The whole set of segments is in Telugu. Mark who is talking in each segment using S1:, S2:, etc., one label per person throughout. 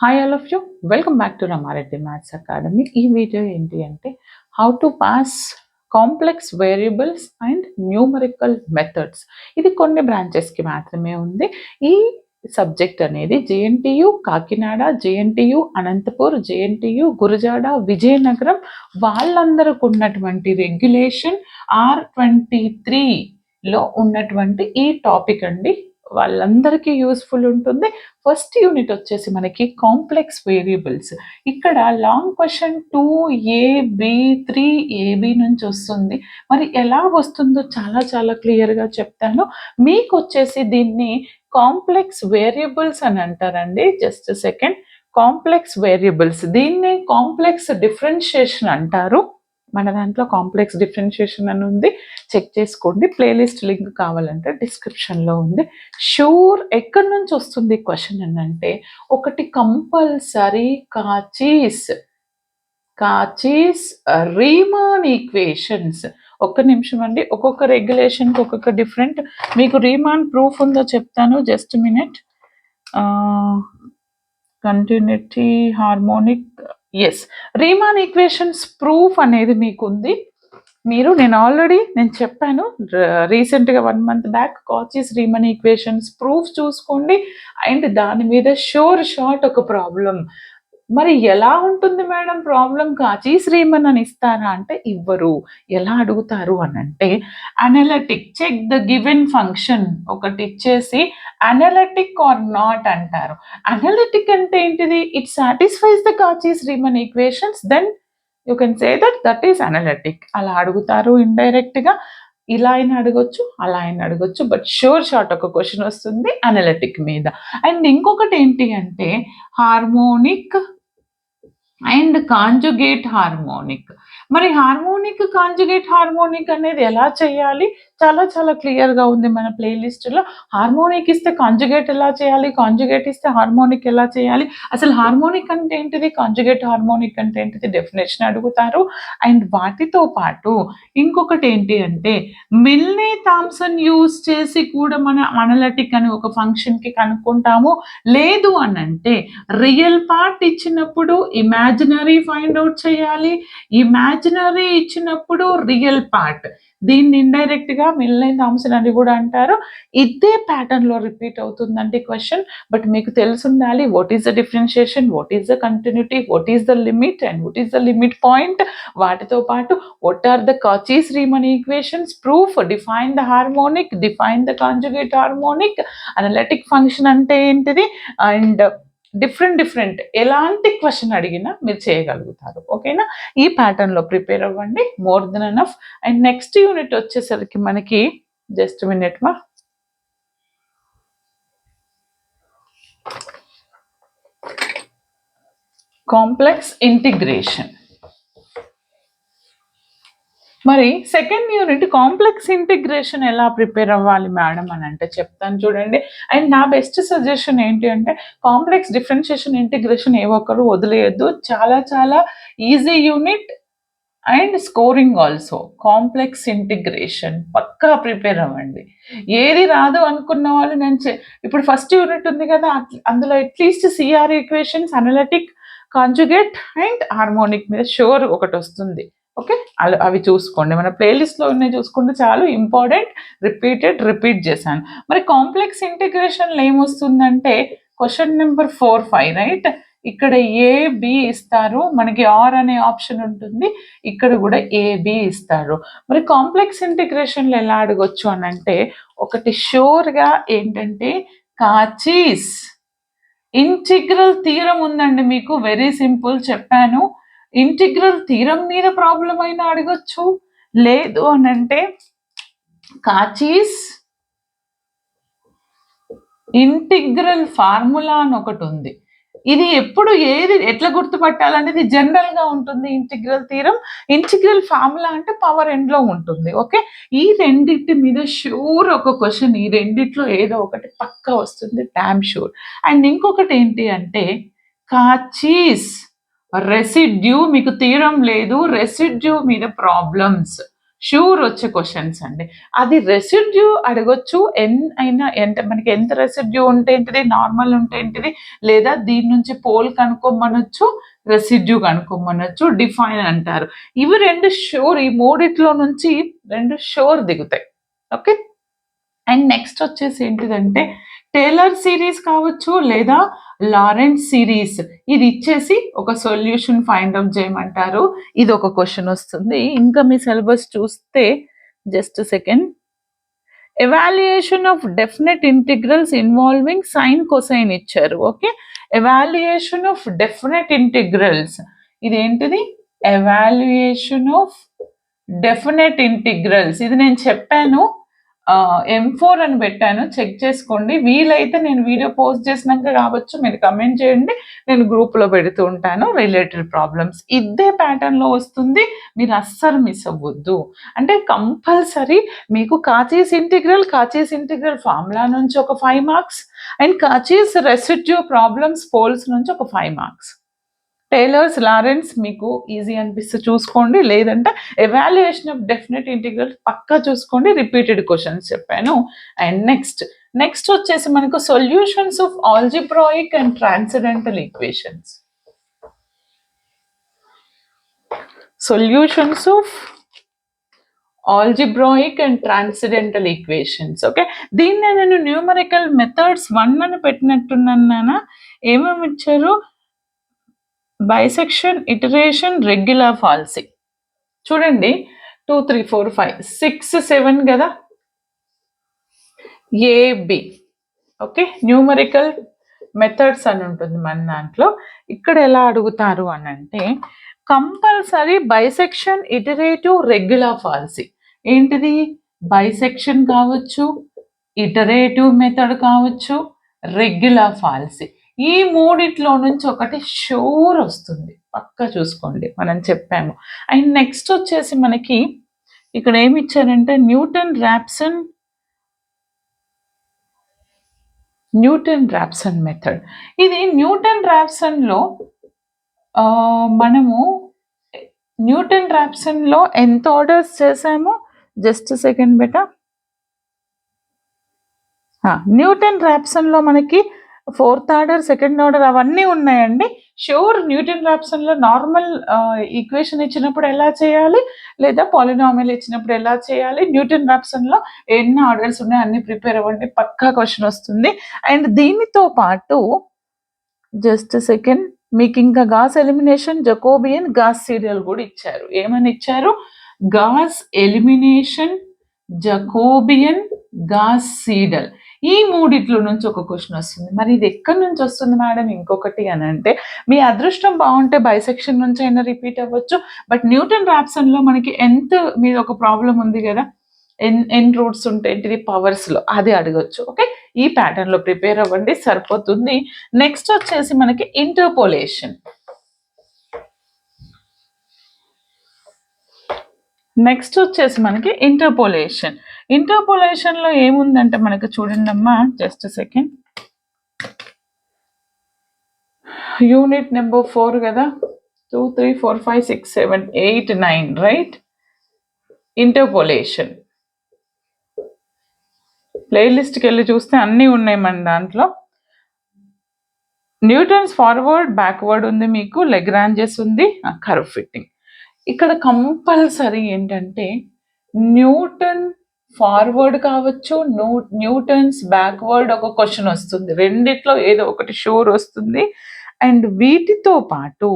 S1: Hi all of you, welcome back to Rama Reddy maths academy. ఈ వీడియో ఏంటి అంటే how to pass complex variables and numerical methods. ఇది కొన్ని బ్రాంచెస్కి మాత్రమే ఉంది. ఈ సబ్జెక్ట్ అనేది JNTU Kakinada, JNTU Anantapur, JNTU Gurajada, Vizianagaram వాళ్ళందరికి ఉన్నటువంటి రెగ్యులేషన్ R23లో ఉన్నటువంటి ఈ టాపిక్ అండి. వాళ్ళందరికీ యూస్ఫుల్ ఉంటుంది. ఫస్ట్ యూనిట్ వచ్చేసి మనకి కాంప్లెక్స్ వేరియబుల్స్. ఇక్కడ లాంగ్ క్వశ్చన్ 2AB3AB నుంచి వస్తుంది. మరి ఎలా వస్తుందో చాలా చాలా క్లియర్గా చెప్తాను. మీకు వచ్చేసి దీన్ని కాంప్లెక్స్ వేరియబుల్స్ అని అంటారండి. జస్ట్ సెకండ్, కాంప్లెక్స్ వేరియబుల్స్, దీన్ని కాంప్లెక్స్ డిఫరెన్షియేషన్ అంటారు. మన దాంట్లో కాంప్లెక్స్ డిఫరెన్షియేషన్ అని ఉంది, చెక్ చేసుకోండి. ప్లేలిస్ట్ లింక్ కావాలంటే డిస్క్రిప్షన్లో ఉంది. షూర్ ఎక్కడి నుంచి వస్తుంది క్వశ్చన్ అని అంటే, ఒకటి కంపల్సరీ కాచీస్ రీమాన్ ఈక్వేషన్స్. ఒక్క నిమిషం అండి, ఒక్కొక్క రెగ్యులేషన్కి ఒక్కొక్క డిఫరెంట్. మీకు రీమాన్ ప్రూఫ్ ఉందో చెప్తాను, just minute. Continuity, harmonic, yes, Riemann equations proof అనేది మీకు ఉంది. నేను చెప్పాను రీసెంట్గా 1 month back Cauchy's Riemann equations proof చూసుకోండి. అండ్ దాని మీద షార్ట్ ఒక ప్రాబ్లం. మరి ఎలా ఉంటుంది మేడం ప్రాబ్లం? కాచీస్ రీమన్ అని ఇస్తారా అంటే ఇవ్వరు. ఎలా అడుగుతారు అని అంటే, analytic check the given function ఒకటి ఇచ్చేసి అనలిటిక్ ఆర్ నాట్ అంటారు. అనలిటిక్ అంటే ఏంటిది? It satisfies the Cauchy's Riemann equations, then you can say that is analytic. అలా అడుగుతారు ఇండైరెక్ట్గా. ఇలా అయినా అడగొచ్చు, అలా అయినా అడగొచ్చు, బట్ షార్ట్ ఒక క్వశ్చన్ వస్తుంది అనలిటిక్ మీద. అండ్ ఇంకొకటి ఏంటి అంటే హార్మోనిక్ అండ్ కాంజుగేట్ హార్మోనిక్. మరి హార్మోనిక్, కాంజుగేట్ హార్మోనిక్ అనేది ఎలా చేయాలి? చాలా చాలా క్లియర్గా ఉంది మన ప్లేలిస్ట్లో. హార్మోనిక్ ఇస్తే కాంజుగేట్ ఎలా చేయాలి, కాంజుగేట్ ఇస్తే హార్మోనిక్ ఎలా చేయాలి, అసలు హార్మోనిక్ అంటే ఏంటిది, కాంజుగేట్ హార్మోనిక్ అంటే ఏంటిది, డెఫినేషన్ అడుగుతారు. అండ్ వాటితో పాటు ఇంకొకటి ఏంటి అంటే మిల్నే థామ్సన్ యూజ్ చేసి కూడా మన అనలిటిక్ అని ఒక ఫంక్షన్కి కనుక్కుంటాము. లేదు అని అంటే రియల్ పార్ట్ ఇచ్చినప్పుడు ఇమాజినరీ ఫైండ్ అవుట్ చేయాలి, ఇమాజినరీ ఇచ్చినప్పుడు రియల్ పార్ట్. దీన్ని ఇండైరెక్ట్ గా మిల్నే థామ్సన్ అని కూడా అంటారు. ఇదే ప్యాటర్న్ లో రిపీట్ అవుతుందండి క్వశ్చన్. బట్ మీకు తెలిసి ఉండాలి what is the differentiation, what is the continuity, what is the limit and what is the limit point. వాటితో పాటు what are the Cauchy's Riemann equations, proof, define the harmonic, define the conjugate harmonic, analytic function అంటే ఏంటిది, అండ్ డిఫరెంట్ ఎలాంటి క్వశ్చన్ అడిగినా మీరు చేయగలుగుతారు. ఓకేనా? ఈ ప్యాటర్న్లో ప్రిపేర్ అవ్వండి, more than enough. And next unit వచ్చేసరికి మనకి జస్ట్ మినిట్ మా, కాంప్లెక్స్ ఇంటిగ్రేషన్. మరి సెకండ్ యూనిట్ కాంప్లెక్స్ ఇంటిగ్రేషన్ ఎలా ప్రిపేర్ అవ్వాలి మేడం అని అంటే చెప్తాను చూడండి. అండ్ నా బెస్ట్ సజెషన్ ఏంటి అంటే కాంప్లెక్స్ డిఫరెన్షియేషన్, ఇంటిగ్రేషన్ ఏ ఒక్కరు వదిలేయద్దు. చాలా చాలా easy unit and scoring also. Complex integration పక్కా ప్రిపేర్ అవ్వండి. ఏది రాదు అనుకున్న వాళ్ళు ఇప్పుడు ఫస్ట్ యూనిట్ ఉంది కదా, అందులో at least CR equations, analytic, conjugate and harmonic మీద షూర్ ఒకటి వస్తుంది. ఓకే, అవి చూసుకోండి. మన ప్లేలిస్ట్లో ఉన్నాయి చూసుకుంటే చాలు. ఇంపార్టెంట్, రిపీట్ చేశాను. మరి కాంప్లెక్స్ ఇంటిగ్రేషన్లో ఏమొస్తుందంటే క్వశ్చన్ నెంబర్ 4, 5 రైట్. ఇక్కడ ఏబి ఇస్తారు, మనకి ఆర్ అనే ఆప్షన్ ఉంటుంది. ఇక్కడ కూడా ఏబి ఇస్తారు. మరి కాంప్లెక్స్ ఇంటిగ్రేషన్లో ఎలా అడగొచ్చు అని అంటే ఒకటి షూర్గా ఏంటంటే కాచీస్ ఇంటిగ్రల్ థీరం ఉందండి మీకు. వెరీ సింపుల్ చెప్పాను. ఇంటిగ్రల్ థీరం మీద ప్రాబ్లం అయినా అడగొచ్చు. లేదు అని అంటే కాచీస్ ఇంటిగ్రల్ ఫార్ములా అని ఒకటి ఉంది. ఇది ఎప్పుడు ఎట్లా గుర్తుపట్టాలనేది జనరల్ గా ఉంటుంది. ఇంటిగ్రల్ థీరం, ఇంటిగ్రల్ ఫార్ములా అంటే పవర్ ఎండ్ లో ఉంటుంది. ఓకే, ఈ రెండింటి మీద షూర్ ఒక క్వశ్చన్, ఈ రెండిట్లో ఏదో ఒకటి పక్కా వస్తుంది, డామ్ షూర్. అండ్ ఇంకొకటి ఏంటి అంటే కాచీస్ రెసిడ్యూ, మీకు థీరం లేదు, రెసిడ్యూ మీద ప్రాబ్లమ్స్ షూర్ వచ్చే క్వశ్చన్స్ అండి. అది రెసిడ్యూ అడగొచ్చు, అయినా మనకి ఎంత రెసిడ్యూ ఉంటే ఏంటిది, నార్మల్ ఉంటే ఏంటిది, లేదా దీని నుంచి పోల్ కనుక్కోమనొచ్చు, రెసిడ్యూ కనుక్కోమనొచ్చు, డిఫైన్ అంటారు. ఇవి 2 షూర్, ఈ మూడిట్లో నుంచి 2 షూర్ దిగుతాయి. ఓకే. అండ్ నెక్స్ట్ వచ్చేసి ఏంటిదంటే టేలర్ సిరీస్ కావచ్చు లేదా లారెన్స్ సిరీస్, ఇది ఇచ్చేసి ఒక సొల్యూషన్ ఫైండ్ అవుట్ చేయమంటారు. ఇది ఒక క్వశ్చన్ వస్తుంది. ఇంకా మీ సిలబస్ చూస్తే just second, evaluation of definite integrals involving sine cosine ఇచ్చారు. Okay, evaluation of definite integrals, ఇదేంటిది, ఎవాల్యుయేషన్ ఆఫ్ డెఫినెట్ ఇంటిగ్రల్స్, ఇది నేను చెప్పాను, M4 అని పెట్టాను, చెక్ చేసుకోండి. వీలైతే నేను వీడియో పోస్ట్ చేసినాక కావచ్చు, మీరు కమెంట్ చేయండి, నేను గ్రూప్లో పెడుతూ ఉంటాను. రిలేటెడ్ ప్రాబ్లమ్స్ ఇదే ప్యాటర్న్లో వస్తుంది, మీరు అస్సలు మిస్ అవ్వద్దు. అంటే కంపల్సరీ మీకు కాచీస్ ఇంటిగ్రల్ ఫార్ములా నుంచి ఒక 5 marks, and Cauchy's residue problems poles నుంచి ఒక 5 మార్క్స్. టేలర్స్ లారెన్స్ మీకు ఈజీ అనిపిస్తే చూసుకోండి, లేదంటే ఎవాల్యుయేషన్ ఆఫ్ డెఫినెట్ ఇంటిగ్రల్ పక్కా చూసుకోండి, రిపీటెడ్ క్వశ్చన్స్ చెప్పాను. అండ్ నెక్స్ట్ వచ్చేసి మనకు solutions of algebraic and transcendental equations. Solutions of algebraic and transcendental equations. Okay, దీన్నే నేను న్యూమరికల్ మెథడ్స్ 1 అని పెట్టినట్టున్నానా, ఏమేమి ఇచ్చారు, బైసెక్షన్, ఇటరేషన్, రెగ్యులర్ ఫాల్సీ. చూడండి 2 3 4 5 6 7 కదా, ఏబి. ఓకే, న్యూమరికల్ మెథడ్స్ అని ఉంటుంది మన దాంట్లో. ఇక్కడ ఎలా అడుగుతారు అని అంటే compulsory bisection, iterative, regular falsi. ఏంటిది, బైసెక్షన్ కావచ్చు, ఇటరేటివ్ మెథడ్ కావచ్చు, రెగ్యులర్ ఫాల్సీ, ఈ మూడిట్లో నుంచి ఒకటి షూర్ వస్తుంది, పక్కా చూసుకోండి, మనం చెప్పాము. అండ్ నెక్స్ట్ వచ్చేసి మనకి ఇక్కడ ఏమి ఇచ్చారంటే న్యూటన్ రాప్సన్ మెథడ్. ఇది న్యూటన్ రాప్సన్లో మనము న్యూటన్ రాప్సన్లో ఎంత ఆర్డర్స్ చేసామో, జస్ట్ సెకండ్ బెటా, న్యూటన్ రాప్సన్లో మనకి 4th ఆర్డర్, 2nd ఆర్డర్ అవన్నీ ఉన్నాయండి. షూర్ న్యూటన్ రాప్సన్లో నార్మల్ ఈక్వేషన్ ఇచ్చినప్పుడు ఎలా చేయాలి, లేదా పాలినామియల్ ఇచ్చినప్పుడు ఎలా చేయాలి, న్యూటన్ రాప్సన్లో ఎన్ని ఆర్డర్స్ ఉన్నాయో అన్ని ప్రిపేర్ అవ్వండి, పక్కా క్వశ్చన్ వస్తుంది. అండ్ దీనితో పాటు జస్ట్ సెకండ్, మీకు ఇంకా Gauss elimination, Jacobian, Gauss Seidel కూడా ఇచ్చారు. ఏమని ఇచ్చారు, Gauss elimination, Jacobian, Gauss Seidel, ఈ మూడిట్లో నుంచి ఒక క్వశ్చన్ వస్తుంది. మరి ఇది ఎక్కడి నుంచి వస్తుంది మేడం, ఇంకొకటి అని అంటే మీ అదృష్టం బాగుంటే బైసెక్షన్ నుంచి అయినా రిపీట్ అవ్వచ్చు. బట్ న్యూటన్ రాప్సన్లో మనకి మీద ఒక ప్రాబ్లం ఉంది కదా, ఎన్ రూట్స్ ఉంటే ఏంటిది, పవర్స్లో, అది అడగచ్చు. ఓకే, ఈ ప్యాటర్న్లో ప్రిపేర్ అవ్వండి, సరిపోతుంది. నెక్స్ట్ వచ్చేసి మనకి ఇంటర్పోలేషన్. ఇంటర్పోలేషన్లో ఏముందంటే మనకి చూడండి అమ్మా, జస్ట్ సెకండ్, యూనిట్ నెంబర్ 4 కదా, 2 3 4 5 6 7 8 9, రైట్. ఇంటర్పోలేషన్ ప్లేలిస్ట్కి వెళ్ళి చూస్తే అన్నీ ఉన్నాయి మన దాంట్లో. న్యూటన్స్ ఫార్వర్డ్, బ్యాక్వర్డ్ ఉంది, మీకు లెగ్రాంజెస్ ఉంది, కర్వ్ ఫిట్టింగ్. ఇక్కడ కంపల్సరీ ఏంటంటే న్యూటన్ ఫార్వర్డ్ కావచ్చు, న్యూటన్స్ బ్యాక్వర్డ్ ఒక క్వశ్చన్ వస్తుంది, రెండిట్లో ఏదో ఒకటి షూర్ వస్తుంది. అండ్ వీటితో పాటు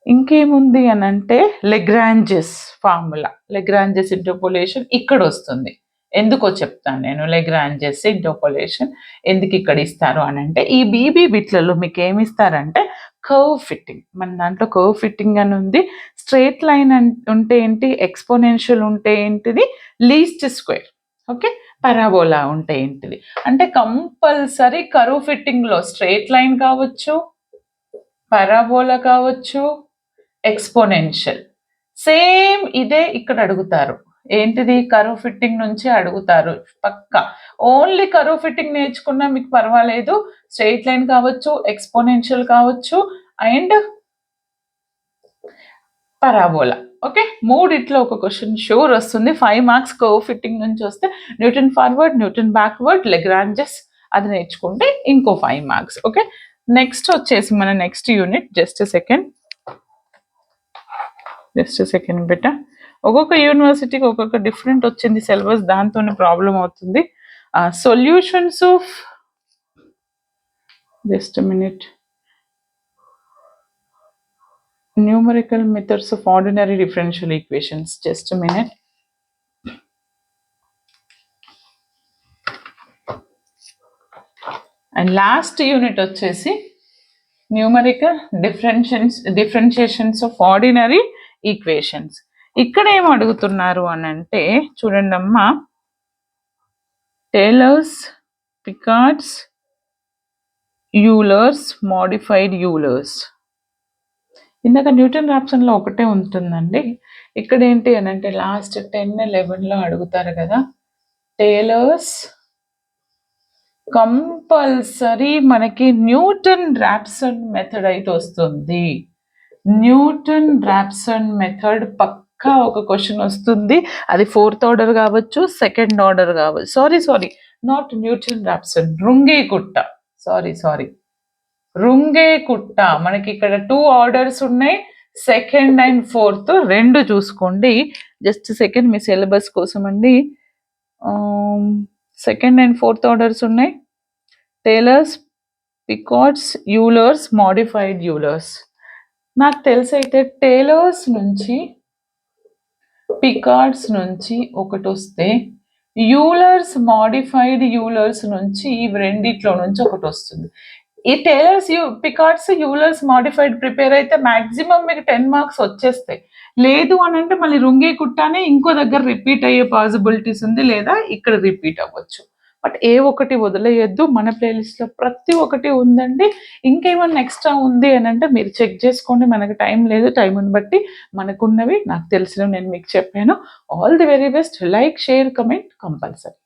S1: ఇంకేముంది అని అంటే లెగ్రాంజెస్ ఫార్ములా, లెగ్రాంజెస్ ఇంటర్పోలేషన్ ఇక్కడ వస్తుంది. ఎందుకో చెప్తాను నేను, లెగ్రాంజెస్ ఇంటర్పోలేషన్ ఎందుకు ఇక్కడ ఇస్తారు అని అంటే ఈ బీబీ బిట్లలో మీకు ఏమి ఇస్తారంటే కర్వ్ ఫిట్టింగ్. మన దాంట్లో కర్వ్ ఫిట్టింగ్ అని ఉంది, స్ట్రేట్ లైన్ ఉంటే ఏంటి, ఎక్స్పోనెన్షియల్ ఉంటే ఏంటిది, లీస్ట్ స్క్వేర్. ఓకే, పరాబోలా ఉంటే ఏంటిది. అంటే కంపల్సరీ కర్వ్ ఫిట్టింగ్లో స్ట్రేట్ లైన్ కావచ్చు, పరాబోలా కావచ్చు, ఎక్స్పోనెన్షియల్, సేమ్ ఇదే ఇక్కడ అడుగుతారు. ఏంటిది, కర్వ్ ఫిట్టింగ్ నుంచి అడుగుతారు పక్కా. ఓన్లీ కర్వ్ ఫిట్టింగ్ నేర్చుకున్నా మీకు పర్వాలేదు, స్ట్రెయిట్ లైన్ కావచ్చు, ఎక్స్పోనెన్షియల్ కావచ్చు, అండ్ పరాబోలా. ఓకే, మూడిట్లో ఒక క్వశ్చన్ షూర్ వస్తుంది. 5 మార్క్స్ కర్వ్ ఫిట్టింగ్ నుంచి వస్తే Newton forward, Newton backward, Lagrange's అది నేర్చుకుంటే ఇంకో 5 మార్క్స్. ఓకే, నెక్స్ట్ వచ్చేసి మన నెక్స్ట్ యూనిట్. జస్ట్ సెకండ్ బెట. ఒక్కొక్క యూనివర్సిటీకి ఒక్కొక్క డిఫరెంట్ వచ్చింది సిలబస్, దాంతోనే ప్రాబ్లం అవుతుంది. Solutions of just minute numerical methods of ordinary differential equations. Just a minute. And last unit వచ్చేసి numerical differentiations of ordinary equations. ఇక్కడ ఏం అడుగుతున్నారు అని అంటే చూడండి అమ్మా, tailors, Picard's, Euler's, modified Euler's. ఇందాక న్యూటన్ రాప్సన్లో ఒకటే ఉంటుందండి. ఇక్కడ ఏంటి అని అంటే లాస్ట్ 10-11లో అడుగుతారు కదా, టేలర్స్ కంపల్సరీ మనకి న్యూటన్ రాప్సన్ మెథడ్ అయితే వస్తుంది. న్యూటన్ రాప్సన్ మెథడ్ పక్కా ఒక క్వశ్చన్ వస్తుంది. అది 4th ఆర్డర్ కావచ్చు, 2nd ఆర్డర్ కావచ్చు. సారీ నాట్ న్యూటన్ రాప్సన్, రుంగే కుట్ట. సారీ రుంగే కుట్ట. మనకి ఇక్కడ 2 ఆర్డర్స్ ఉన్నాయి, 2nd and 4th రెండు చూసుకోండి. జస్ట్ సెకండ్ మీ సిలబస్ కోసం అండి. 2nd and 4th ఆర్డర్స్ ఉన్నాయి, tailors, Picard's, Euler's, modified Euler's. నాకు తెలిసైతే టేలర్స్ నుంచి, పికార్డ్స్ నుంచి ఒకటి వస్తే, యూలర్స్, మోడిఫైడ్ యూలర్స్ నుంచి ఈ రెండిట్లో నుంచి ఒకటి వస్తుంది. ఈ tailors, Picard's, Euler's, modified prepare అయితే మాక్సిమం మీకు 10 మార్క్స్ వచ్చేస్తాయి. లేదు అని అంటే మళ్ళీ రుంగే కుట్టానే ఇంకో దగ్గర రిపీట్ అయ్యే పాసిబిలిటీస్ ఉంది, లేదా ఇక్కడ రిపీట్ అవ్వచ్చు. బట్ ఏ ఒకటి వదిలేయద్దు, మన ప్లేలిస్ట్లో ప్రతి ఒక్కటి ఉందండి. ఇంకేమన్నా ఎక్స్ట్రా ఉంది అని అంటే మీరు చెక్ చేసుకోండి. మనకు టైం లేదు, టైంని బట్టి మనకున్నవి నాకు తెలిసినవి నేను మీకు చెప్పాను. All the very best. Like, share, comment compulsory.